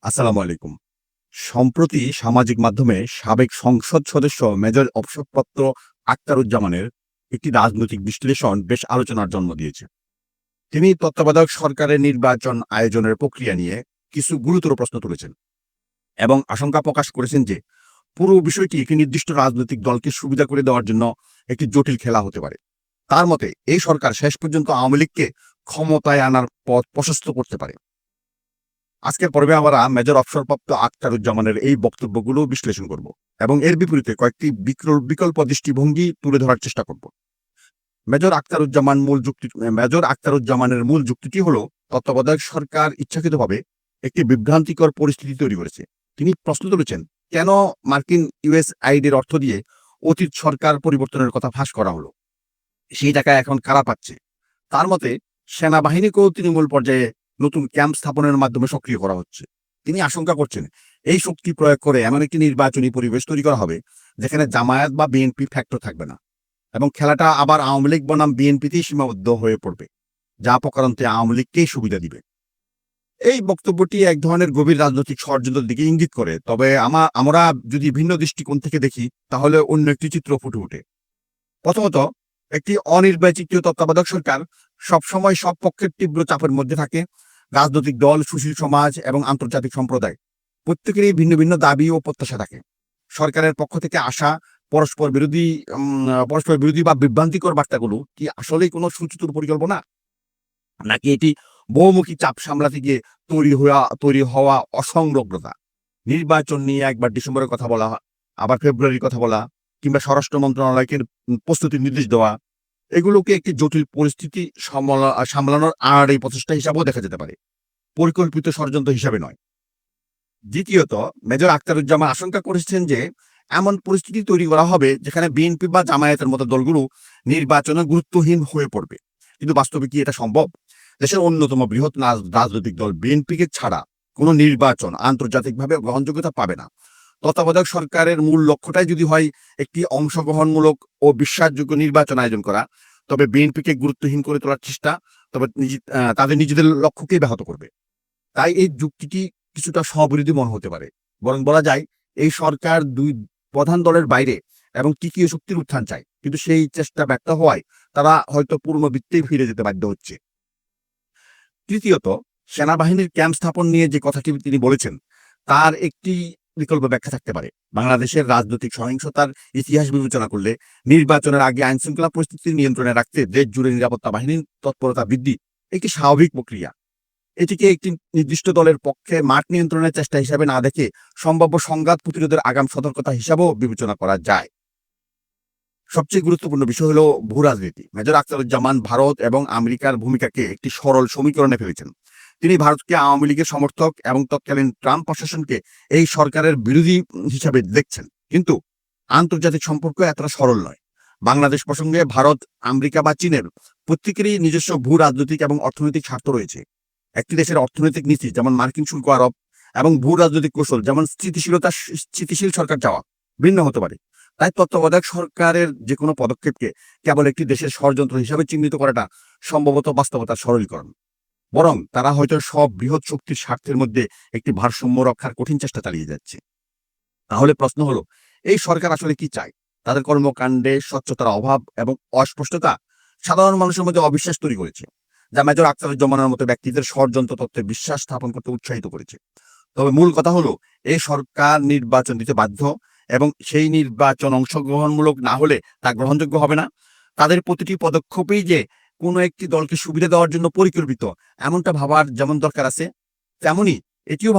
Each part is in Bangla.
আসসালামু আলাইকুম। সম্প্রতি সামাজিক মাধ্যমে সাবেক সংসদ সদস্য মেজর অবসরপ্রাপ্ত আখতারুজ্জামানের একটি রাজনৈতিক বিশ্লেষণ বেশ আলোচনার জন্ম দিয়েছে। তিনি তত্ত্বাবধায়ক সরকারের নির্বাচন আয়োজনের প্রক্রিয়া নিয়ে কিছু গুরুতর প্রশ্ন তুলেছেন এবং আশঙ্কা প্রকাশ করেছেন যে পুরো বিষয়টি একটি নির্দিষ্ট রাজনৈতিক দলকে সুবিধা করে দেওয়ার জন্য একটি জটিল খেলা হতে পারে। তার মতে এই সরকার শেষ পর্যন্ত আওয়ামী লীগকে ক্ষমতায় আনার পথ প্রশস্ত করতে পারে। আজকের পর্বে আমরা মেজর অবসরপ্রাপ্ত আখতারুজ্জামানের এই বক্তব্যগুলো বিশ্লেষণ করব এবং এর বিপরীতে কয়েকটি বিকল্প দৃষ্টিভঙ্গি তুলে ধরার চেষ্টা করব। মেজর আখতারুজ্জামানের মূল যুক্তিটি হলো তত্ত্বাবধায়ক সরকার ইচ্ছাকৃতভাবে একটি বিভ্রান্তিকর পরিস্থিতি তৈরি করেছে। তিনি প্রশ্ন তুলেছেন, কেন মার্কিন ইউএসআইডির অর্থ দিয়ে অতীত সরকার পরিবর্তনের কথা ফাঁস করা হলো, সেই টাকা এখন কারা পাচ্ছে। তার মতে সেনাবাহিনীকেও তৃণমূল পর্যায়ে নতুন ক্যাম্প স্থাপনের মাধ্যমে সক্রিয় করা হচ্ছে। তিনি আশঙ্কা করছেন এই শক্তি প্রয়োগ করে এমন একটি নির্বাচনী পরিবেশ তৈরি করা হবে যেখানে জামায়াত বা বিএনপি ফ্যাক্টর থাকবে না এবং খেলাটা আবার আওয়ামী লীগ বনাম বিএনপিতেই সীমাবদ্ধ হয়ে পড়বে, যা প্রকারান্তে আওয়ামী লীগকেই সুবিধা দিবে। এই বক্তব্যটি এক ধরনের গভীর রাজনৈতিক ষড়যন্ত্রের দিকে ইঙ্গিত করে, তবে আমরা যদি ভিন্ন দৃষ্টিকোণ থেকে দেখি তাহলে অন্য একটি চিত্র ফুটে ওঠে। প্রথমত, একটি অনির্বাচিত তত্ত্বাবধায়ক সরকার সবসময় সব পক্ষের তীব্র চাপের মধ্যে থাকে। রাজনৈতিক দল, সুশীল সমাজ এবং আন্তর্জাতিক সম্প্রদায় প্রত্যেকেরই ভিন্ন ভিন্ন দাবি ও প্রত্যাশা থাকে। সরকারের পক্ষ থেকে আসা পরস্পর বিরোধী বা বিভ্রান্তিকর বার্তাগুলো কি আসলেই কোনো সুচিন্তিত পরিকল্পনা, নাকি এটি বহুমুখী চাপ সামলাতে গিয়ে তৈরি হওয়া অসংলগ্নতা? নির্বাচন নিয়ে একবার ডিসেম্বরের কথা বলা, আবার ফেব্রুয়ারির কথা বলা, কিংবা স্বরাষ্ট্র মন্ত্রণালয়কে প্রস্তুতির নির্দেশ দেওয়া, এগুলোকে একটি জটিল পরিস্থিতি সামলানোর আড়াআড়ি প্রচেষ্টা হিসাবেও দেখা যেতে পারে, পরিকল্পিত ষড়যন্ত্র হিসাবে নয়। দ্বিতীয়ত, মেজর আখতারুজ্জামান আশঙ্কা করেছেন যে এমন পরিস্থিতি তৈরি করা হবে যেখানে বিএনপি বা জামায়াতের মতো দলগুলো নির্বাচনে গুরুত্বহীন হয়ে পড়বে। কিন্তু বাস্তবে কি এটা সম্ভব? দেশের অন্যতম বৃহৎ রাজনৈতিক দল বিএনপিকে ছাড়া কোনো নির্বাচন আন্তর্জাতিকভাবে গ্রহণযোগ্যতা পাবে না। তত্ত্বাবধায়ক সরকারের মূল লক্ষ্যটাই যদি হয় একটি অংশগ্রহণমূলক ও বিশ্বাসযোগ্য নির্বাচন আয়োজন করা, তবে বিএনপিকে গুরুত্বহীন করে তোলার চেষ্টা তাদের নিজেদের লক্ষ্যকেই ব্যাহত করবে। তাই এই যুক্তিটি কিছুটা স্ববিরোধী মনে হতে পারে। বরং বলা যায় এই সরকার দুই প্রধান দলের বাইরে এবং তৃতীয় শক্তির উত্থান চায়, কিন্তু সেই চেষ্টা ব্যর্থ হওয়ায় তারা হয়তো পূর্ণবৃত্তেই ফিরে যেতে বাধ্য হচ্ছে। তৃতীয়ত, সেনাবাহিনীর ক্যাম্প স্থাপন নিয়ে যে কথাটি তিনি বলেছেন তার একটি বিকল্প ব্যাখ্যা থাকতে পারে। বাংলাদেশের রাজনৈতিক সহিংসতার ইতিহাস বিবেচনা করলে নির্বাচনের আগে আইন শৃঙ্খলা পরিস্থিতি নিয়ন্ত্রণে রাখতে দেশ জুড়ে নিরাপত্তা বাহিনীর তৎপরতা বৃদ্ধি একটি স্বাভাবিক প্রক্রিয়া। এটিকে একটি নির্দিষ্ট দলের পক্ষে মাঠ নিয়ন্ত্রণের চেষ্টা হিসাবে না দেখে সম্ভাব্য সংঘাত প্রতিরোধের আগাম সতর্কতা হিসাবেও বিবেচনা করা যায়। সবচেয়ে গুরুত্বপূর্ণ বিষয় হলো ভূ রাজনীতি। মেজর আখতারুজ্জামান ভারত এবং আমেরিকার ভূমিকাকে একটি সরল সমীকরণে ফেলেছেন। তিনি ভারতকে আওয়ামী লীগের সমর্থক এবং তৎকালীন ট্রাম্প প্রশাসনকে এই সরকারের বিরোধী হিসাবে দেখছেন। কিন্তু আন্তর্জাতিক সম্পর্ক এতটা সরল নয়। বাংলাদেশ প্রসঙ্গে ভারত, আমেরিকা বা চীনের প্রত্যেকেরই নিজস্ব ভূ রাজনৈতিক এবং অর্থনৈতিক স্বার্থ রয়েছে। একটি দেশের অর্থনৈতিক নীতি যেমন মার্কিন শুল্ক আরোপ এবং ভূ রাজনৈতিক কৌশল যেমন স্থিতিশীল সরকার চাওয়া ভিন্ন হতে পারে। তাই তত্ত্বাবধায়ক সরকারের যে কোনো পদক্ষেপকে কেবল একটি দেশের ষড়যন্ত্র হিসাবে চিহ্নিত করাটা সম্ভবত বাস্তবতার সরলীকরণ। বরং তারা হয়তো সব বৃহৎ শক্তির স্বার্থের মধ্যে একটি ভারসাম্য রক্ষার কঠিন চেষ্টা চালিয়ে যাচ্ছে। তাহলে প্রশ্ন হলো, এই সরকার আসলে কি চায়? তাদের কর্মকাণ্ডে স্বচ্ছতার অভাব এবং অস্পষ্টতা সাধারণ মানুষের মধ্যে অবিশ্বাস তৈরি করেছে, যা মেজর আখতারুজ্জামানের মতো ব্যক্তিদের ষড়যন্ত্র তত্ত্বে বিশ্বাস স্থাপন করতে উৎসাহিত করেছে। তবে মূল কথা হলো, এই সরকার নির্বাচন দিতে বাধ্য এবং সেই নির্বাচন অংশগ্রহণমূলক না হলে তা গ্রহণযোগ্য হবে না। তাদের প্রতিটি পদক্ষেপেই যে কোনো একটি দলকে সুবিধা দেওয়ার জন্য পরিকল্পিত, এমনটা ভাবার যেমন দরকার আছে, তেমনি এটিও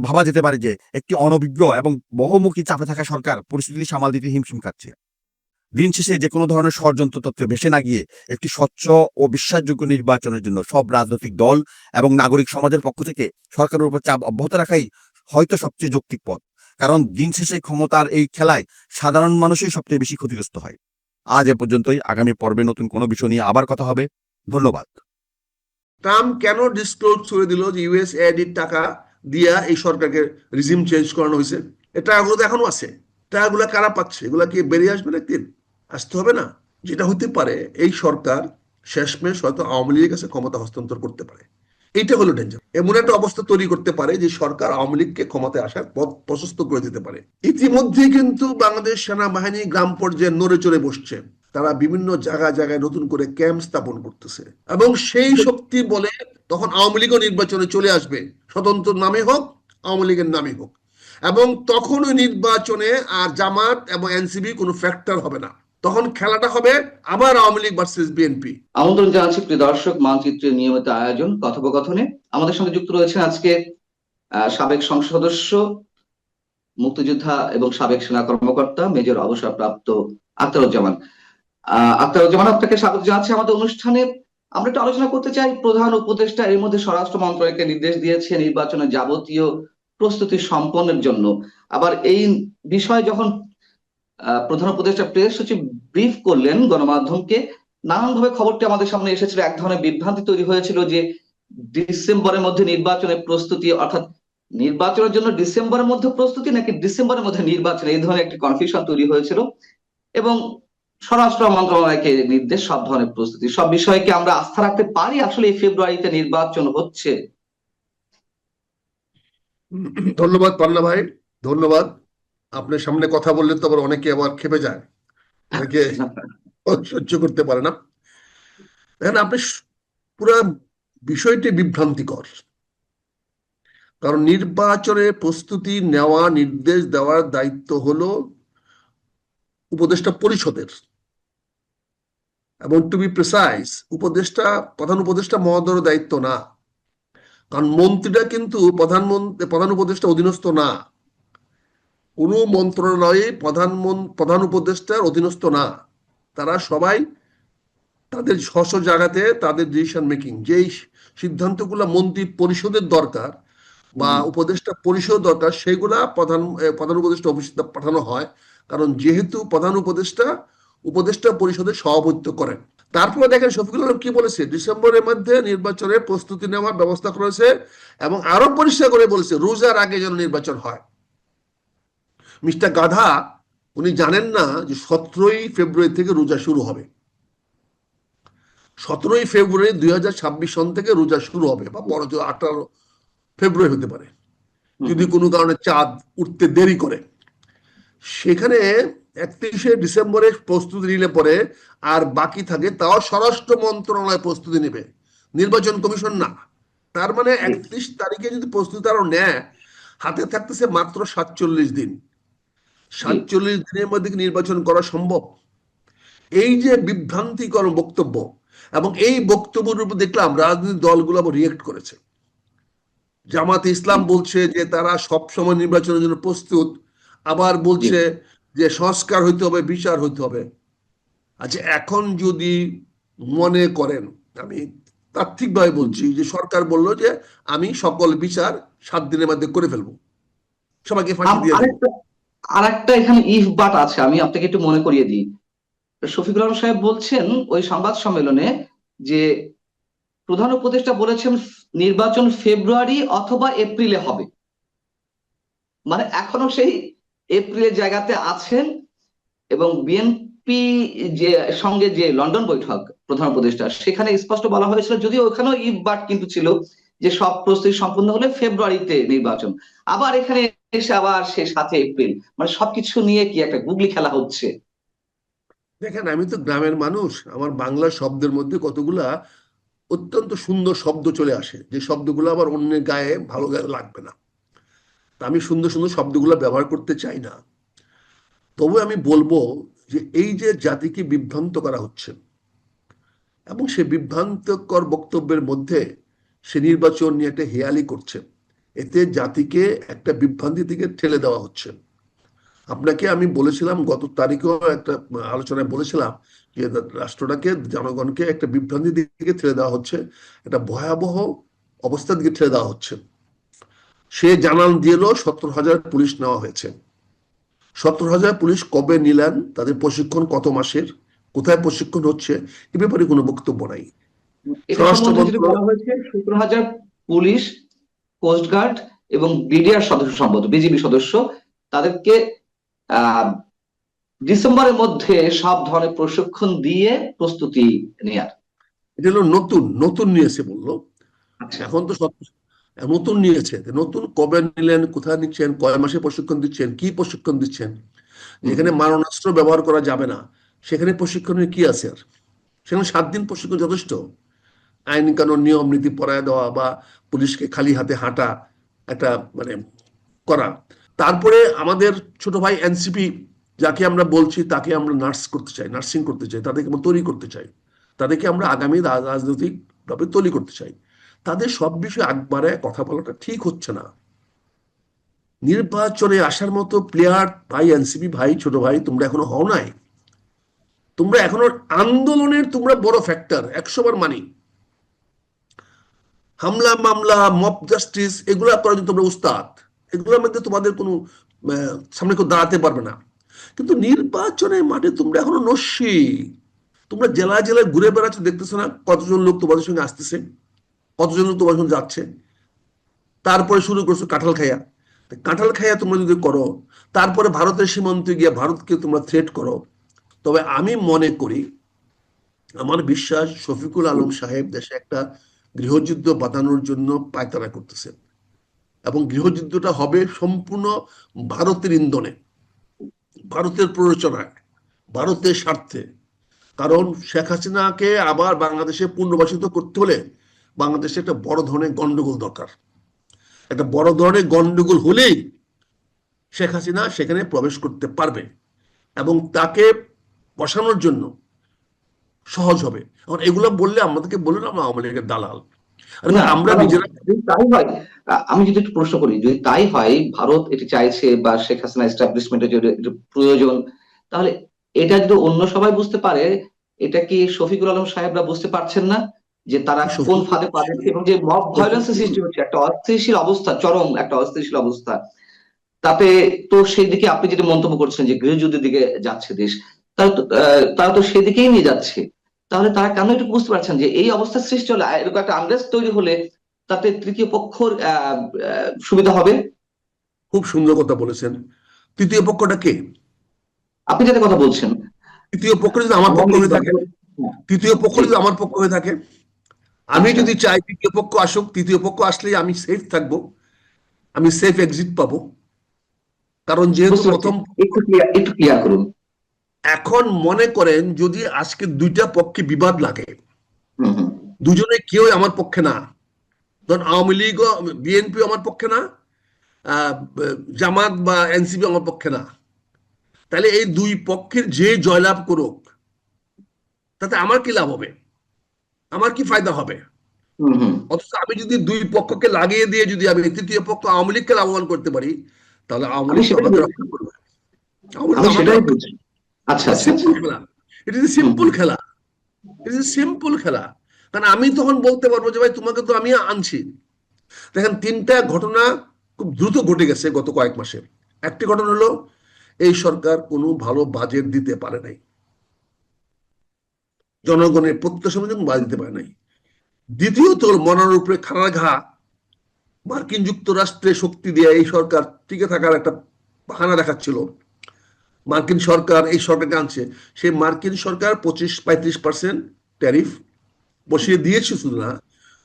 ভাবা যেতে পারে যে একটি অনভিজ্ঞ এবং বহুমুখী চাপে থাকা সরকার পরিস্থিতি সামাল দিতে হিমশিম খাচ্ছে। দিন শেষে যে কোনো ধরনের ষড়যন্ত্র তত্ত্বে ভেসে না গিয়ে একটি স্বচ্ছ ও বিশ্বাসযোগ্য নির্বাচনের জন্য সব রাজনৈতিক দল এবং নাগরিক সমাজের পক্ষ থেকে সরকারের উপর চাপ অব্যাহত রাখাই হয়তো সবচেয়ে যৌক্তিক পথ। কারণ দিন শেষে ক্ষমতার এই খেলায় সাধারণ মানুষই সবচেয়ে বেশি ক্ষতিগ্রস্ত হয়। আজ এ পর্যন্তই। আগামী পর্বে নতুন কোনো বিষয় নিয়ে আবার কথা হবে। ধন্যবাদ। ট্রাম্প কেন ডিসক্লোজ করে দিল যে ইউএসএআইডির টাকা দিয়া এই সরকারকে রিজিম চেঞ্জ করানো হয়েছে? এই টাকাগুলো তো এখনো আছে। টাকাগুলো কারা পাচ্ছে? এগুলা কি বেরিয়ে আসবে একদিন? আসতে হবে না? যেটা হতে পারে, এই সরকার শেষমেশ হয়তো আওয়ামী লীগের কাছে ক্ষমতা হস্তান্তর করতে পারে। এইটা হলো ডেঞ্জার। এমন একটা অবস্থা তৈরি করতে পারে যে সরকার আওয়ামী লীগকে ক্ষমতায় আসার পথ প্রশস্ত করে দিতে পারে। ইতিমধ্যে কিন্তু বাংলাদেশ সেনাবাহিনী গ্রাম পর্যায়ে নড়ে চড়ে বসছে, তারা বিভিন্ন জায়গায় জায়গায় নতুন করে ক্যাম্প স্থাপন করতেছে, এবং সেই শক্তি বলে তখন আওয়ামী লীগও নির্বাচনে চলে আসবে, স্বতন্ত্র নামে হোক, আওয়ামী লীগের নামে হোক, এবং তখন ওই নির্বাচনে আর জামাত এবং এনসিপি কোনো ফ্যাক্টর হবে না, তখন খেলাটা হবে আবার আওয়ামী লীগ ভার্সেস বিএনপি। আমন্ত্রণ জানাচ্ছি প্রিয় দর্শক, মানচিত্রের নিয়মিত আয়োজন কথোপকথনে। আমাদের সঙ্গে যুক্ত রয়েছেন আজকে সাবেক সংসদ সদস্য, মুক্তিযোদ্ধা এবং সাবেক সেনা কর্মকর্তা মেজর অবসরপ্রাপ্ত আখতারুজ্জামান। আখতারুজ্জামান, আপনাকে স্বাগত জানাচ্ছি আমাদের অনুষ্ঠানে। আমরা একটু আলোচনা করতে চাই, প্রধান উপদেষ্টা এর মধ্যে স্বরাষ্ট্র মন্ত্রণালয়কে নির্দেশ দিয়েছে নির্বাচনের যাবতীয় প্রস্তুতি সম্পন্নের জন্য। আবার এই বিষয়ে যখন প্রধান উপদেষ্টা প্রেস সচিব ব্রিফ করলেন গণমাধ্যমকে, নানানভাবে খবরটি আমাদের সামনে এসেছিল। এক ধরনের বিভ্রান্তি তৈরি হয়েছিল যে ডিসেম্বরের মধ্যে নির্বাচনের প্রস্তুতি, অর্থাৎ নির্বাচনের জন্য ডিসেম্বরের মধ্যে প্রস্তুতি নাকি ডিসেম্বরের মধ্যে নির্বাচন, এই ধরনের একটি কনফিউশন তৈরি হয়েছিল। এবং স্বরাষ্ট্র মন্ত্রণালয়কে নির্দেশ সব ধরনের প্রস্তুতি। সব বিষয়কে আমরা আস্থা রাখতে পারি আসলে এই ফেব্রুয়ারিতে নির্বাচন হচ্ছে? ধন্যবাদ পান্না ভাই, ধন্যবাদ। আপনার সামনে কথা বললে তো আবার অনেকে আবার খেপে যায়, অনেকে সহ্য করতে পারে না। দেখেন, আপনি পুরো বিষয়টি বিভ্রান্তিকর, কারণ নির্বাচনের প্রস্তুতি নেওয়া, নির্দেশ দেওয়ার দায়িত্ব হলো উপদেষ্টা পরিষদের, এবং টু বি প্রিসাইজ উপদেষ্টা, প্রধান উপদেষ্টা মহোদয়ের দায়িত্ব না, কারণ মন্ত্রীরা কিন্তু প্রধান উপদেষ্টা অধীনস্থ না, কোনো মন্ত্রণালয়ে প্রধান উপদেষ্টার অধীনস্থ না। তারা সবাই তাদের স্ব জায়গাতে তাদের ডিসিশন মেকিং, যেই সিদ্ধান্তগুলো মন্ত্রী পরিষদের দরকার বা উপদেষ্টা পরিষদ দরকার, সেগুলা প্রধান উপদেষ্টা অফিসে পাঠানো হয়, কারণ যেহেতু প্রধান উপদেষ্টা পরিষদের সভাপতিত্ব করেন। তারপরে দেখেন শফিকুল আলম কি বলেছে, ডিসেম্বরের মধ্যে নির্বাচনের প্রস্তুতি নেওয়ার ব্যবস্থা করেছে, এবং আরো পরিষ্কার করে বলেছে রোজার আগে যেন নির্বাচন হয়। মিস্টার গাধা উনি জানেন না যে 17ই ফেব্রুয়ারি থেকে রোজা শুরু হবে। 17ই ফেব্রুয়ারি 2026 সন থেকে রোজা শুরু হবে, বা বড় 18 ফেব্রুয়ারি হতে পারে, যদি কোনো কারণে চাঁদ উঠতে দেরি করে। সেখানে 31শে ডিসেম্বরে প্রস্তুতি নিলে পরে আর বাকি থাকে, তাও স্বরাষ্ট্র মন্ত্রণালয় প্রস্তুতি নেবে, নির্বাচন কমিশন না। তার মানে 31 তারিখে যদি প্রস্তুতি আরো নেয়, হাতে থাকতেছে মাত্র 47 দিন। 47 দিনের মধ্যে কি নির্বাচন করা সম্ভব? এই যে বিভ্রান্তিকর বক্তব্য, এবং এই বক্তব্যের উপর দেখলাম রাজনৈতিক দলগুলো আবার রিয়েক্ট করেছে। জামাতে ইসলাম বলছে যে তারা সবসময় নির্বাচনের জন্য প্রস্তুত, আবার বলছে যে সংস্কার হইতে হবে, বিচার হইতে হবে। আচ্ছা, এখন যদি মনে করেন, আমি তাত্ত্বিকভাবে বলছি যে সরকার বলল যে আমি সকল বিচার 7 দিনের মধ্যে করে ফেলবো, সবাইকে ফাঁসি দিয়ে দেবো। আরেকটা এখানে ইফ বাট আছে, আমি আপনাকে একটু মনে করিয়ে দিই। শফিকুল আলম সাহেব বলছেন ওই সংবাদ সম্মেলনে যে প্রধান উপদেষ্টা বলেছেন নির্বাচন ফেব্রুয়ারি অথবা এপ্রিলে হবে, মানে এখনো সেই এপ্রিলের জায়গাতে আছেন। এবং বিএনপি যে সঙ্গে যে লন্ডন বৈঠক প্রধান উপদেষ্টা, সেখানে স্পষ্ট বলা হয়েছিল, যদিও ওখানেও ইফ বাট কিন্তু ছিল, যে সব প্রস্তুতি সম্পূর্ণ হলে ফেব্রুয়ারিতে নির্বাচন। আবার এখানে এসে আবার সে 7 এপ্রিল, মানে সবকিছু নিয়ে কি একটা গুগলি খেলা হচ্ছে? দেখেন, আমি তো গ্রামের মানুষ, আমার বাংলা শব্দের মধ্যে কতগুলা অত্যন্ত সুন্দর শব্দ চলে আসে, যে শব্দগুলো আবার অন্যের গায়ে ভালো গায়ে লাগবে না, তা আমি সুন্দর সুন্দর শব্দগুলো ব্যবহার করতে চাই না। তবে আমি বলবো যে এই যে জাতিকে বিভ্রান্ত করা হচ্ছে, এবং সে বিভ্রান্তকর বক্তব্যের মধ্যে সে নির্বাচন নিয়ে একটা হেয়ালি করছে, এতে জাতিকে একটা বিভ্রান্তি থেকে ঠেলে দেওয়া হচ্ছে। আপনাকে আমি বলেছিলাম, গত তারিখেও একটা আলোচনায় বলেছিলাম যে রাষ্ট্রটাকে, জনগণকে একটা বিভ্রান্তি দিকে ঠেলে দেওয়া হচ্ছে, একটা ভয়াবহ অবস্থার দিকে ঠেলে দেওয়া হচ্ছে। সে জানান দিল 17,000 পুলিশ নেওয়া হয়েছে। 17,000 পুলিশ কবে নিলেন, তাদের প্রশিক্ষণ কত মাসের, কোথায় প্রশিক্ষণ হচ্ছে, এ ব্যাপারে কোনো বক্তব্য নাই। এটা সম্বন্ধে যদি বলা হয়েছে 17,000 পুলিশ, কোস্টগার্ড এবং বিডিআর সদস্য, সম্ভবত বিজিবি সদস্য, তাদেরকে ডিসেম্বরের মধ্যে সব ধরনের প্রশিক্ষণ দিয়ে প্রস্তুতি নেয়ার। এটা হলো নতুন নিয়েছে বললো। আচ্ছা। এখন তো সব নতুন নিয়েছে, নতুন কবে নিলেন, কোথায় নিচ্ছেন, কয় মাসে প্রশিক্ষণ দিচ্ছেন, কি প্রশিক্ষণ দিচ্ছেন? হুম, যেখানে মারণাস্ত্র ব্যবহার করা যাবে না সেখানে প্রশিক্ষণের কি আছে আর? সেখানে 7 দিন প্রশিক্ষণ যথেষ্ট। আইন কানুন নিয়ম নীতি পড়ায় দেওয়া বা পুলিশকে খালি হাতে হাঁটা একটা মানে করা। তারপরে আমাদের ছোট ভাই এনসিপি, যাকে আমরা বলছি তাকে আমরা নার্স করতে চাই, নার্সিং করতে চাই, তাদেরকে আমরা তৈরি করতে চাই, তাদেরকে আমরা আগামী রাজনৈতিক ভাবে তৈরি করতে চাই। তাদের সব বিষয়ে একবারে কথা বলাটা ঠিক হচ্ছে না। নির্বাচনে আসার মতো প্লেয়ার ভাই, এনসিপি ভাই, ছোট ভাই, তোমরা এখনো হও নাই। তোমরা এখনো আন্দোলনের তোমরা বড় ফ্যাক্টর, 100 বার মানি। হামলা মামলা মব জাস্টিস এগুলা করার জন্য তোমরা উস্তাদ, এগুলোর মধ্যে তোমাদের কোনো সামনে কেউ দাঁড়াতে পারবে না। কিন্তু নির্বাচনের মাঠে তোমরা এখনো নস্যি। তোমরা জেলায় জেলায় ঘুরে বেড়াচ্ছ, দেখতেছো না কতজন লোক তোমাদের সঙ্গে আসতেছে, কতজন লোক তোমার সঙ্গে যাচ্ছে। তারপরে শুরু করছো কাঁঠাল খাইয়া। কাঁঠাল খাইয়া তোমরা যদি করো, তারপরে ভারতের সীমান্তে গিয়ে ভারতকে তোমরা থ্রেট করো, তবে আমি মনে করি, আমার বিশ্বাস শফিকুল আলম সাহেব দেশে একটা গৃহযুদ্ধ বাঁধানোর জন্য পায়তারা করতেছেন, এবং গৃহযুদ্ধটা হবে সম্পূর্ণ ভারতের ইন্ধনে, ভারতের প্ররোচনায়, ভারতের স্বার্থে। কারণ শেখ হাসিনাকে আবার বাংলাদেশে পুনর্বাসিত করতে হলে বাংলাদেশে একটা বড় ধরনের গন্ডগোল দরকার। একটা বড় ধরনের গন্ডগোল হলেই শেখ হাসিনা সেখানে প্রবেশ করতে পারবে, এবং তাকে বসানোর জন্য সহজ হবে। এখন এগুলো বললে আমাদেরকে বললেন আমরা আওয়ামী লীগের দালাল। আর না, আমরা কারণ নিজেরা যদি তাই হয়, আমি যদি একটু প্রশ্ন করি, যদি তাই হয় ভারত এটি চাইছে বা শেখ হাসিনা এস্টাবলিশমেন্টের যদি এটি প্রয়োজন, তাহলে এটা যদি অন্য সবাই বুঝতে পারে, এটা কি শফিকুল আলম সাহেবরা বুঝতে পারছেন না যে তারা কোন শফিকুল ফাঁদে পা দিচ্ছে এবং যে মব ভায়োলেন্সের সৃষ্টি হচ্ছে, একটা অস্থিতিশীল অবস্থা, চরম একটা অস্থিতিশীল অবস্থা, তাতে তো সেই দিকে আপনি যেটা মন্তব্য করছেন যে গৃহযুদ্ধের দিকে যাচ্ছে দেশ, তারা তো সেদিকেই নিয়ে যাচ্ছে। তাহলে তারা কেন এটা বুঝতে পারছেন যে এই অবস্থার সৃষ্টি হলে, এরকম একটা আনরেস্ট তৈরি হলে তাতে তৃতীয় পক্ষর সুবিধা হবে? খুব সুন্দর কথা বলেছেন। তৃতীয় পক্ষটা কে? আপনি যাতে কথা বলছেন, তৃতীয় পক্ষ যদি আমার পক্ষ আওয়ামী লীগ হয়ে থাকে, হ্যাঁ, তৃতীয় পক্ষ জি, যদি আমার পক্ষ হয়ে থাকে, আমি আচ্ছা, যদি চাই তৃতীয় পক্ষ আসুক, তৃতীয় পক্ষ আসলেই আমি সেফ থাকবো, আমি সেফ এক্সিট পাবো। কারণ যেহেতু বুঝতে পারছি, প্রথম, একটু ক্লিয়ার করুন। এখন মনে করেন যদি আজকে দুইটা পক্ষে বিবাদ লাগে, হুম, হুম, দুজনে কেউ আমার পক্ষে না, ধরুন আওয়ামী লীগ বিএনপি আমার পক্ষে না, আহ, জামাত বা এনসিপি আমার পক্ষে না, তাহলে এই দুই পক্ষের যে জয়লাভ করুক তাতে আমার কি লাভ হবে, আমার কি ফায়দা হবে? হুম, হুম, অথচ আমি যদি দুই পক্ষকে লাগিয়ে দিয়ে যদি আমি তৃতীয় পক্ষ আওয়ামী লীগকে লাভবান করতে পারি, তাহলে আওয়ামী আমি লীগ তো সেটাই আমাকে বলছি, রক্ষা করবে, আওয়ামী লীগ আমি তো আমাকে সেটাই রক্ষা বলছি। করবে। আচ্ছা, এটা আচ্ছা, আচ্ছা। সিম্পল খেলা, এটা হুম, সিম্পল হুম, খেলা, এটা সিম্পল খেলা। কারণ আমি তখন বলতে পারবো যে ভাই তোমাকে তো আমি আনছি। দেখেন 3টা ঘটনা খুব দ্রুত ঘটে গেছে গত কয়েক মাসে। একটি ঘটনা হলো এই সরকার কোনো ভালো বাজেট দিতে পারে নাই, জনগণের প্রত্যাশা অনুযায়ী বাজেট দিতে পারে নাই। দ্বিতীয়ত মনের উপরে খাড়া ঘা, মার্কিন যুক্তরাষ্ট্রে শক্তি দিয়ে এই সরকার টিকে থাকার একটা বাহানা দেখাচ্ছিল। মার্কিন সরকার এই সরকারকে আনছে, সেই মার্কিন সরকার 25-35% ট্যারিফ বসিয়ে দিয়েছে, শুধু না,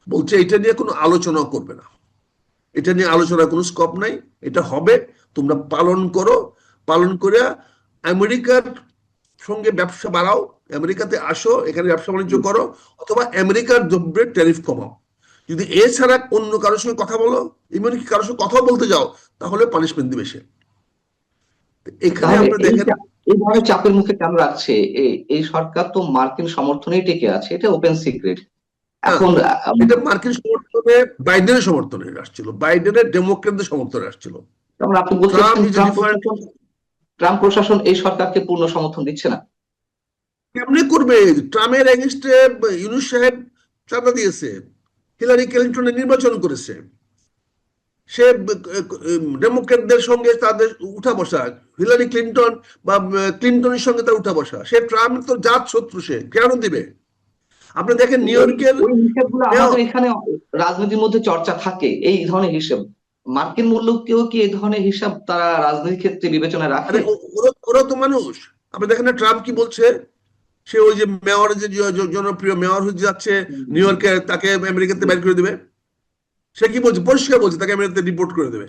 বলছে এটা নিয়ে কোনো আলোচনা করবে না, এটা নিয়ে আলোচনার কোনো স্কোপ নাই, এটা হবে, তোমরা পালন করো, পালন করে আমেরিকার সঙ্গে ব্যবসা বাড়াও, আমেরিকাতে আসো, এখানে ব্যবসা বাণিজ্য করো, অথবা আমেরিকার দ্রব্যের ট্যারিফ কমাও। যদি এছাড়া অন্য কারোর সঙ্গে কথা বলো, এমনকি কারোর সঙ্গে কথা বলতে যাও, তাহলে পানিশমেন্ট দিবে সে। এখানে তাহলে আপনি দেখেন, এই ধরনের চাপের মুখে কেন রাখছে? এই সরকার তো মার্কিন সমর্থনেই টিকে আছে, এটা ওপেন সিক্রেট। হ্যাঁ, এখন এটা মার্কিন সমর্থনে, বাইডেনের সমর্থনে আসছিল, বাইডেনের ডেমোক্রেটদের সমর্থনে আসছিল। যেমন আপনি বলতে ট্রাম্প চাচ্ছেন ইজ ডিফারেন্ট। ট্রাম্প প্রশাসন এই সরকারকে পূর্ণ সমর্থন দিচ্ছে না? কেমনে করবে? ট্রাম্পের এগেনস্টে ইউনূস সাহেব চাঁদা দিয়েছে, হিলারি ক্লিন্টনের নির্বাচন করেছে, সে ডেমোক্রেটদের সঙ্গে তাদের উঠা বসা, হিলারি ক্লিন্টন বা ক্লিন্টনের সঙ্গে তার উঠা বসা, সে ট্রাম্প তো জাত শত্রু, সে কেন দিবে? আপনি দেখেন নিউ ওই ইয়র্কের ওই হিসেবগুলো মেয়র, আমাদের এখানে রাজনীতির মধ্যে চর্চা থাকে, এই ধরনের হিসেব। মার্কিন মূল্যকেও কি এই ধরনের হিসাব তারা রাজনীতির ক্ষেত্রে বিবেচনায় রাখে? আরে ওরা তো মানুষ। আপনি দেখেন না ট্রাম্প কি বলছে, সে ওই যে মেয়র, যে জনপ্রিয় মেয়র হয়ে যাচ্ছে নিউ ইয়র্কে, তাকে আমেরিকাতে বের করে দিবে। সে কি বলছে? পরিষ্কার বলছে তাকে আমেরিকাতে ডিপোর্ট করে দেবে।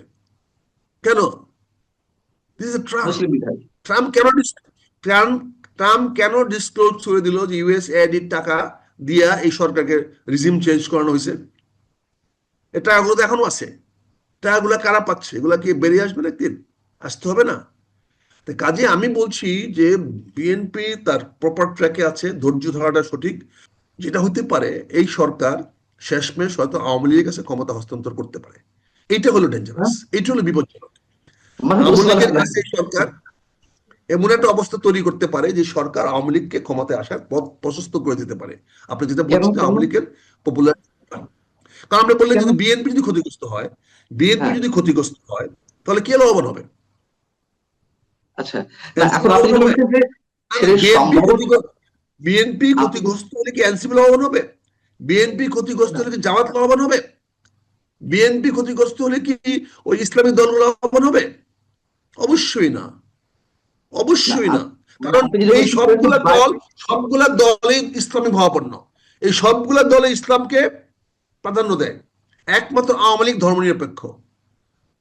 কেন? This is Trump. মুসলিম বিধায়। ট্রাম্প কেন ট্রাম্প ট্রাম্প কেন ডিসক্লোজ করে দিল যে ইউএসএআইডির টাকা দিয়া এই সরকারকে রিজিম চেঞ্জ করানো হয়েছে? এই টাকাগুলো তো এখনো আছে। টাকাগুলো কারা পাচ্ছে? এগুলা কি বেরিয়ে আসবে না একদিন? আসতে হবে না? তো কাজে আমি বলছি যে বিএনপি তার প্রপার ট্র্যাকে আছে, ধৈর্য ধরাটা সঠিক। যেটা হতে পারে এই সরকার শেষমেশ হয়তো আওয়ামী লীগের কাছে ক্ষমতা হস্তান্তর করতে পারে। এইটা হলো ডেঞ্জারাস, এইটা হলো বিপজ্জনক। মানে আওয়ামী বুঝতে লীগের পারছি না। কাছে এই সরকার এমন একটা অবস্থা তৈরি করতে পারে যে সরকার আওয়ামী লীগকে ক্ষমতায় আসার পথ প্রশস্ত করে দিতে পারে। আপনি যেটা কেন বলছেন কেন আওয়ামী লীগের পপুলার, কারণ আপনি বললেন কেন? যদি বিএনপি যদি ক্ষতিগ্রস্ত হয়, বিএনপি হ্যাঁ, যদি ক্ষতিগ্রস্ত হয় তাহলে কে লাভবান হবে? আচ্ছা। না, এনসিপি এখন আপনি লাভবান যেটা হবে? বলছেন যে সেটা বিএনপি সম্ভব। বিএনপি আপনি ক্ষতিগ্রস্ত হলে কি এনসিপি লাভবান হবে? বিএনপি ক্ষতিগ্রস্ত না, হলে কি জামাত লাভবান হবে? বিএনপি ক্ষতিগ্রস্ত হলে কি ওই ইসলামী দলগুলো লাভবান হবে? অবশ্যই না, না, অবশ্যই না। মানে কারণ আপনি যেটা এই বলছেন সেটা হচ্ছে সবগুলা দলে ইসলামী ভাবাপন্ন। এই সবগুলা দলে ইসলামকে প্রাধান্য দেয়। একমাত্র আওয়ামী লীগ ধর্মনিরপেক্ষ।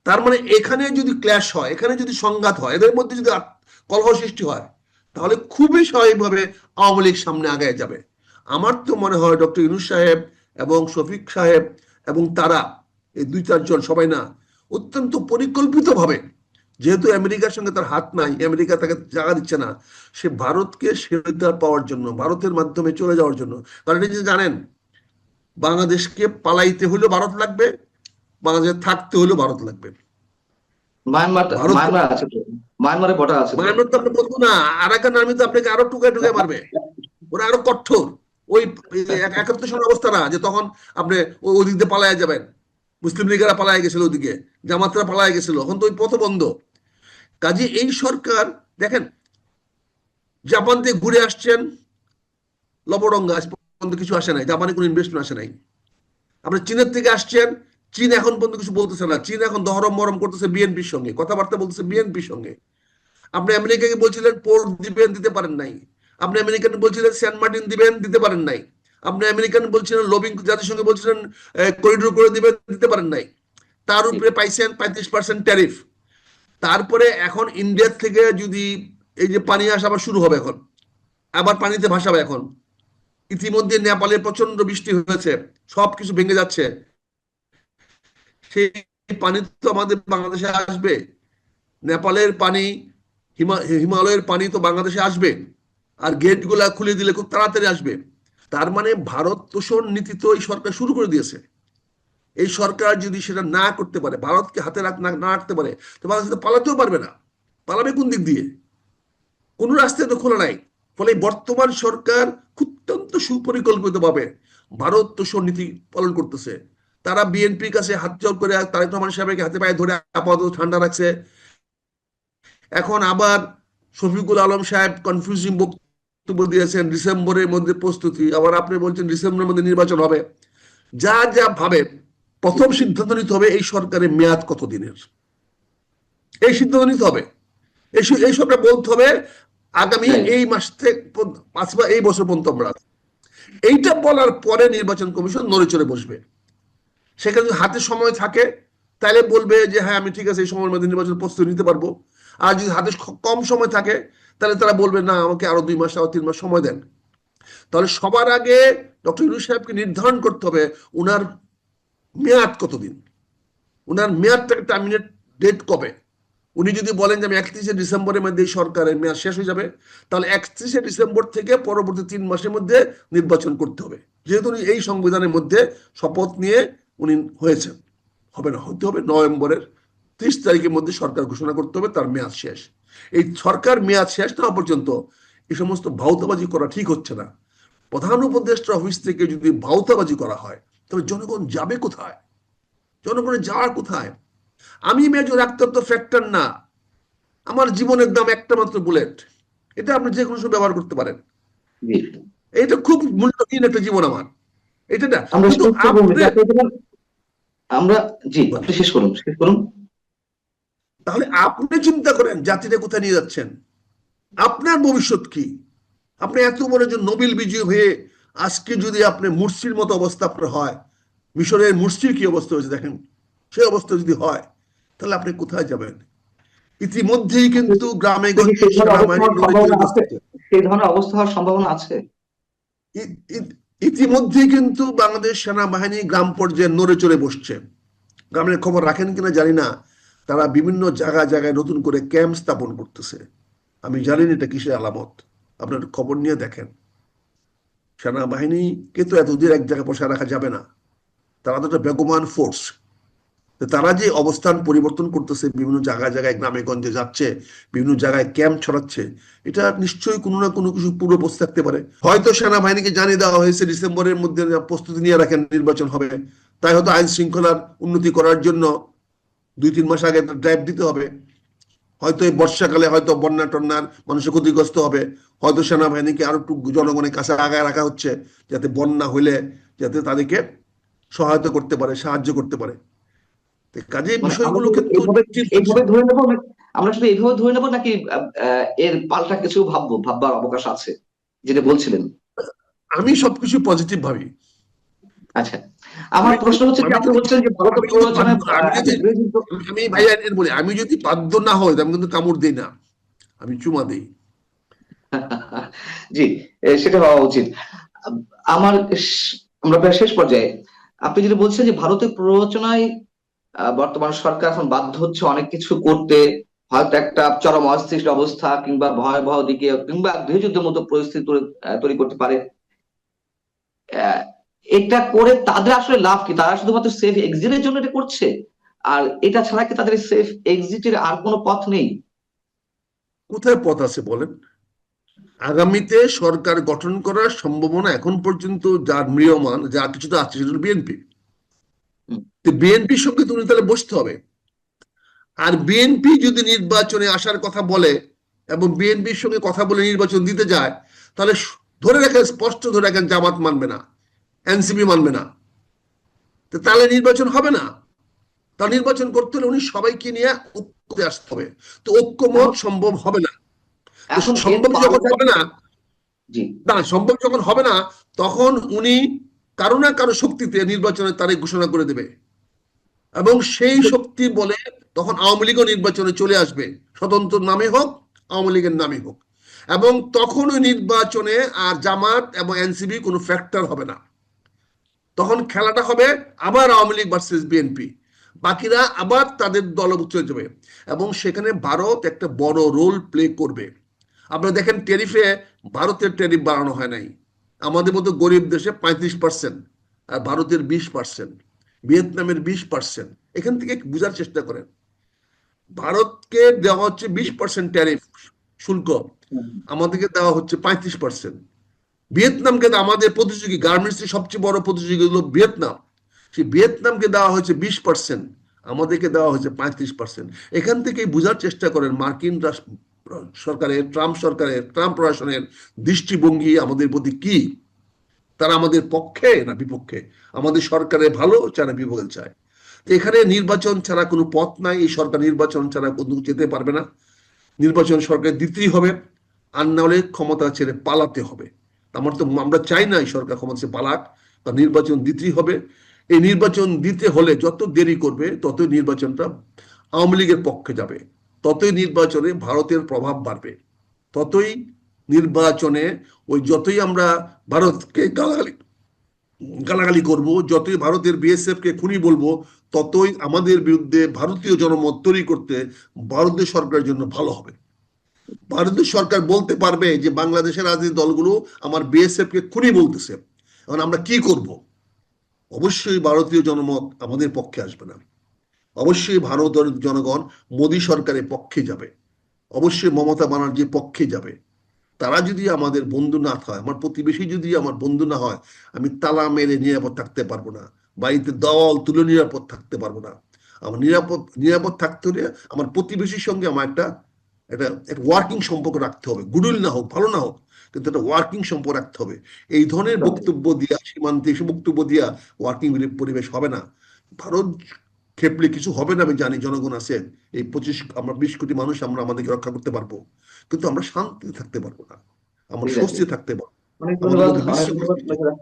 তার মানে এখানে যদি ক্ল্যাশ হয়, এখানে যদি সংঘাত হয়, এদের মধ্যে যদি কলহ সৃষ্টি হয়, তাহলে খুবই স্বাভাবিকভাবে আওয়ামী লীগ সামনে আগায় যাবে। আমার তো মনে হয় ডক্টর ইউনূস সাহেব এবং শফিক সাহেব এবং তারা এই 2-4 জন সবাই না, অত্যন্ত পরিকল্পিতভাবে, যেহেতু আমেরিকার সঙ্গে তার হাত নাই, আমেরিকা তাকে জায়গা দিচ্ছে না, সে ভারতকে শেল্টার পাওয়ার জন্য, ভারতের মাধ্যমে চলে যাওয়ার জন্য। কারণ এটা যে জানেন, বাংলাদেশকে পালাইতে হলেও ভারত লাগবে, বাংলাদেশে থাকতে হলেও ভারত লাগবে। মায়ানমার, ভারত, মায়ানমার আছে তো, মায়ানমারে বর্ডার আছে তো। মায়ানমার তো আপনি বলবো না, আরাকান আর্মি তো আপনাকে আরো টুকায় টুকায় মারবে। ওরা আরো কঠোর। ওই 71 সনের অবস্থা না যে তখন আপনি ওই দিক দিয়ে পালায় যাবেন। মুসলিম লীগেরা পালায় গেছিল ওদিকে, জামাতরা পালায় গেছিল, এখন তো ওই পথ বন্ধ। কাজে এই সরকার দেখেন, জাপান থেকে ঘুরে আসছেন লবডঙ্গা, আজ পর্যন্ত কিছু আসে নাই, জাপানে কোনো ইনভেস্টমেন্ট আসে নাই। আপনি চীনের থেকে আসছেন, চীন এখন পর্যন্ত কিছু বলতেছে না। চীন এখন দহরম মরম করতেছে বিএনপির সঙ্গে, কথাবার্তা বলতেছে বিএনপির সঙ্গে। আপনি আমেরিকাকে বলছিলেন পোর্ট দিবেন, দিতে পারেন নাই। আপনি আমেরিকান বলছিলেন সেন্ট মার্টিন দিবেন, দিতে পারেন নাই। আপনি আমেরিকান বলছিলেন লবিং জাতিসংঘে বলছিলেন করিডোর করে দিবেন, দিতে পারেন নাই। তার উপরে পাইছেন 35% ট্যারিফ। তারপরে এখন ইন্ডিয়ার থেকে যদি এই যে পানি আসা আবার শুরু হবে, এখন আবার পানিতে ভাসাবে। এখন ইতিমধ্যে নেপালে প্রচন্ড বৃষ্টি হয়েছে, সবকিছু ভেঙে যাচ্ছে। সেই পানি তো আমাদের বাংলাদেশে আসবে। নেপালের পানি, হিমালয়ের পানি তো বাংলাদেশে আসবে। আর গেট গুলা খুলে দিলে খুব তাড়াতাড়ি আসবে। তার মানে ভারত তোষণ নীতি তো এই সরকার শুরু করে দিয়েছে। এই সরকার যদি সেটা না করতে পারে, ভারতকে হাতে না রাখতে পারে, তো বাংলাদেশ পালাতেও পারবে না। পালাবে কোন দিক দিয়ে? কোনো রাস্তায় তো খোলা নাই। ফলে বর্তমান সরকার অত্যন্ত সুপরিকল্পিত ভাবে ভারত তোষণ নীতি পালন করতেছে। তারা বিএনপির কাছে হাত জোর করে তারেক রহমান সাহেবকে হাতে পায়ে ধরে আপাতত ঠান্ডা রাখছে। এখন আবার শফিকুল আলম সাহেব কনফিউজিং বক্তব্য দিয়েছেন, ডিসেম্বরের মধ্যে প্রস্তুতি। আবার আপনি বলছেন ডিসেম্বরের মধ্যে নির্বাচন হবে। যা যা ভাবে, প্রথম সিদ্ধান্ত নিতে হবে এই সরকারের মেয়াদ কতদিনের। এই সিদ্ধান্ত নিতে হবে, এই সবটা বলতে হবে আগামী এই মাস থেকে এই বছর পর্যন্ত আমরা। এইটা বলার পরে নির্বাচন কমিশন নড়ে চড়ে বসবে। সেখানে যদি হাতে সময় থাকে তাহলে বলবে যে হ্যাঁ আমি ঠিক আছে এই সময়ের মধ্যে নির্বাচন প্রস্তুতি নিতে পারবো। আর যদি হাতে কম সময় থাকে তাহলে তারা বলবে না আমাকে আরো 2 মাস, আরো 3 মাস সময় দেন। তাহলে সবার আগে ডক্টর ইউনূস সাহেবকে নির্ধারণ করতে হবে উনার মেয়াদ কতদিন, উনার মেয়াদটাকে টার্মিনেট ডেট কবে। উনি যদি বলেন যে আমি 31শে ডিসেম্বরের মধ্যে সরকারের মেয়াদ শেষ হয়ে যাবে, তাহলে 31শে ডিসেম্বর থেকে পরবর্তী 3 মাসের মধ্যে নির্বাচন করতে হবে। যেহেতু উনি এই সংবিধানের মধ্যে শপথ নিয়ে উনি হয়েছেন, হবে না, হতে হবে নভেম্বরের 30 তারিখের মধ্যে সরকার ঘোষণা করতে হবে তার মেয়াদ শেষ। এই সরকার মেয়াদ শেষ না পর্যন্ত এই সমস্ত ভাউতাবাজি করা ঠিক হচ্ছে না। প্রধান উপদেষ্টা অফিস থেকে যদি ভাউতাবাজি করা হয় তাহলে জনগণ যাবে কোথায়? জনগণের যাওয়ার কোথায়? আমি মেজর আক্তার তো ফ্যাক্টর না। আমার জীবনের দাম একটা মাত্র বুলেট, এটা আপনি যে কোনো সময় ব্যবহার করতে পারেন। এটা খুব মূল্যহীন একটা জীবন আমার, এটা না। আমরা কিন্তু আমরা, জি আপনি শেষ করুন, শেষ করুন। তাহলে আপনি চিন্তা করেন জাতিটা কোথায় নিয়ে যাচ্ছেন, আপনার ভবিষ্যৎ কি? আপনি এত বড় যে নোবেল বিজয়ী হয়ে আজকে যদি আপনি মুরসির মতো অবস্থা আপনার হয়, মিশরের মুরসির কি অবস্থা হয়েছে দেখেন, সেই অবস্থা যদি হয় তাহলে আপনি কোথায় যাবেন? ইতিমধ্যেই কিন্তু গ্রামে কি গঞ্জে সেই ধরনের অবস্থা সেনাবাহিনী হওয়ার নড়ে চড়ে সম্ভাবনা আছে? বসতেছে। সেই ধরনের অবস্থা হওয়ার সম্ভাবনা আছে? ইতিমধ্যেই কিন্তু বাংলাদেশ সেনাবাহিনী গ্রাম পর্যায়ে নড়ে চড়ে বসছে। গ্রামের খবর রাখেন কিনা জানি না, তারা বিভিন্ন জায়গায় জায়গায় নতুন করে ক্যাম্প স্থাপন করতেছে। আমি জানি না এটা কিসের আলামত, আপনার খবর নিয়ে দেখেন। সেনাবাহিনীকে তো এতদিন এক জায়গায় বসে রাখা যাবে না, তারা তো একটা বেগমান ফোর্স। তারা যে অবস্থান পরিবর্তন করতেছে, বিভিন্ন জায়গায় জায়গায় গ্রামে গঞ্জে যাচ্ছে, বিভিন্ন জায়গায় ক্যাম্প ছড়াচ্ছে, এটা নিশ্চয়ই কোনো না কোনো কিছু পূর্বপোষ থাকতে পারে। হয়তো সেনাবাহিনীকে জানিয়ে দেওয়া হয়েছে ডিসেম্বরের মধ্যে প্রস্তুতি নিয়ে রাখেন, নির্বাচন হবে, তাই হয়তো আইন শৃঙ্খলার উন্নতি করার জন্য 2-3 মাস আগে ড্রাইভ দিতে হবে। হয়তো এই বর্ষাকালে হয়তো বন্যা টন্যার মানুষের ক্ষতিগ্রস্ত হবে, হয়তো সেনাবাহিনীকে আরো একটু জনগণের কাছে আগায় রাখা হচ্ছে, যাতে বন্যা হইলে যাতে তাদেরকে সহায়তা করতে পারে, সাহায্য করতে পারে। কাজে মানে আমরা বিষয়গুলো কি কিন্তু এইভাবে জটিল হচ্ছে। এইভাবে ধরে নেবো আমরা শুধু এইভাবে ধরে নেবো, নাকি এর পাল্টা কিছু ভাববার অবকাশ আছে, যেটা বলছিলেন? আমি সবকিছু পজিটিভ ভাবি। আচ্ছা, আমার আমি প্রশ্ন হচ্ছে যে আমি আপনি যদি বলছেন যে ভারতের আমি যদি প্ররোচনায় বাধ্য- আমি যদি আমি ভাইয়া এর বলি, আমি যদি বাধ্য না হই আমি কিন্তু কামড় দিই না, আমি চুমা দিই। জি, সেটা হওয়া উচিত। আম- আমার আমরা প্রায় শেষ পর্যায়ে। আপনি যেটা বলছেন যে ভারতের প্ররোচনায় বর্তমান সরকার এখন বাধ্য হচ্ছে অনেক কিছু করতে, হয়তো একটা চরম অস্থিতিশীল অবস্থা কিংবা ভয়াবহ দিকে কিংবা গৃহযুদ্ধের মতো পরিস্থিতি তৈরি করতে পারে। আহ, এটা করে তাদের আসলে লাভ কি? তারা শুধুমাত্র সেফ এক্সিটের জন্য এটা করছে? আর এটা ছাড়া কি তাদের সেফ এক্সিটের আর কোনো পথ নেই? কোথায় পথ আছে বলেন? আগামীতে সরকার গঠন করার সম্ভাবনা এখন পর্যন্ত যা ম্রিয়মান, যা কিছুটা আছে, সেটা হলো বিএনপি। হুম, বিএনপির সঙ্গে তুমি তাহলে বসতে হবে। আর বিএনপি যদি নির্বাচনে আসার কথা বলে এবং বিএনপির সঙ্গে কথা বলে নির্বাচন দিতে যায়, তাহলে ধরে রাখেন, স্পষ্ট ধরে রাখেন, জামাত মানবে না, এনসিপি মানবে না, তাহলে নির্বাচন হবে না। তার নির্বাচন করতে হলে উনি সবাইকে নিয়ে ঐক্যতে আসতে হবে। তো ঐক্যমত এখন সম্ভব হবে না। তো এখন এর সম্ভব যখন পাল্টা হবে না, জি, না সম্ভব যখন হবে না, তখন উনি কারো না কারো শক্তিতে নির্বাচনের তারিখ ঘোষণা করে দেবে, এবং সেই শক্তি বলে তখন আওয়ামী লীগও নির্বাচনে চলে আসবে, স্বতন্ত্র নামে হোক, আওয়ামী লীগের নামে হোক। এবং তখন ওই নির্বাচনে আর জামাত এবং এনসিপি কোনো ফ্যাক্টর হবে না। তখন খেলাটা হবে আবার আওয়ামী লীগ ভার্সেস বিএনপি, বাকিরা আবার তাদের দলভুক্ত চলে যাবে, এবং সেখানে ভারত একটা বড় রোল প্লে করবে। আপনারা দেখেন, ট্যারিফে ভারতের ট্যারিফ বাড়ানো হয় নাই। আমাদের মতো গরিব দেশে 35%, আর ভারতের 20%, ভিয়েতনামের 20%। এখান থেকে বোঝার চেষ্টা করেন, ভারতকে দেওয়া হচ্ছে 20% ট্যারিফ শুল্ক, আমাদেরকে দেওয়া হচ্ছে 35%। ভিয়েতনামকে, আমাদের প্রতিযোগী গার্মেন্টসের সবচেয়ে বড় প্রতিযোগী হলো ভিয়েতনাম, সেই ভিয়েতনামকে দেওয়া হয়েছে 20%, আমাদেরকে দেওয়া হয়েছে 35%। এখান থেকেই বোঝার চেষ্টা করেন মার্কিন সরকারের, ট্রাম্প সরকারের, ট্রাম্প প্রশাসনের দৃষ্টিভঙ্গি আমাদের প্রতি কি। তারা আমাদের পক্ষে না বিপক্ষে, আমাদের সরকারের ভালো চায় না বিপক্ষে চায়। তো এখানে নির্বাচন ছাড়া কোনো পথ নাই, এই সরকার নির্বাচন ছাড়া কোথাও যেতে পারবে না। নির্বাচন সরকার দিতেই হবে, আর না হলে ক্ষমতা ছেড়ে পালাতে হবে। আমরা চাই না এই সরকার ক্ষমতা ছেড়ে পালাক, বা নির্বাচন দিতেই হবে। এই নির্বাচন দিতে হলে যত দেরি করবে ততই নির্বাচনটা আওয়ামী লীগের পক্ষে যাবে, ততই নির্বাচনে ভারতের প্রভাব বাড়বে, ততই নির্বাচনে যতই আমরা ভারতকে গালাগালি গালাগালি করব, যতই ভারতের বিএসএফ কে খুনি বলবো, ততই আমাদের বিরুদ্ধে ভারতীয় জনমত তৈরি করতে ভারতীয় সরকারের জন্য ভালো হবে। ভারতীয় সরকার বলতে পারবে যে বাংলাদেশের রাজনৈতিক দলগুলো আমার বিএসএফ কে খুনি বলতেছে, এখন আমরা কি করব? অবশ্যই ভারতীয় জনমত আমাদের পক্ষে আসবে না, অবশ্যই ভারতের জনগণ মোদী সরকারের পক্ষে যাবে, অবশ্যই মমতা ব্যানার্জির পক্ষে যাবে। তারা যদি আমাদের বন্ধু না হয়, আমার প্রতিবেশী যদি আমার বন্ধু না হয়, আমি তালা মেরে নিরাপদ থাকতে পারবো না, বাড়িতে দেওয়াল তুলে নিরাপদ থাকতে পারবো না। আমার নিরাপদ নিরাপদ থাকতে হলে আমার প্রতিবেশীর সঙ্গে আমার একটা একটা একটা ওয়ার্কিং সম্পর্ক রাখতে হবে, গুডউইল না হোক, ভালো না হোক, কিন্তু একটা ওয়ার্কিং সম্পর্ক রাখতে হবে। এই ধরনের বক্তব্য দিয়া, সীমান্তে এসে বক্তব্য দিয়া ওয়ার্কিং পরিবেশ হবে না। ভারত ক্ষেপলে কিছু হবে না, আমি জানি, জনগণ আছে, এই 20 কোটি মানুষ, আমরা আমাদেরকে রক্ষা করতে পারবো, কিন্তু আমরা শান্তিতে থাকতে পারবো না, আমরা ঠিক আছে। স্বস্তি থাকতে পারবো, অনেক আমাদের ধন্যবাদ, মধ্যে অনেক বিশৃঙ্খলা ধন্যবাদ। সৃষ্টি হবে।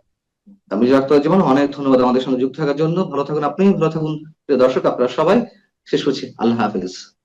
মির্জা আখতারুজ্জামান, অনেক ধন্যবাদ আমাদের সঙ্গে যুক্ত থাকার জন্য। ভালো থাকুন আপনি, ভালো থাকুন প্রিয় দর্শক, আপনারা সবাই। শেষ করছি, আল্লাহ হাফেজ।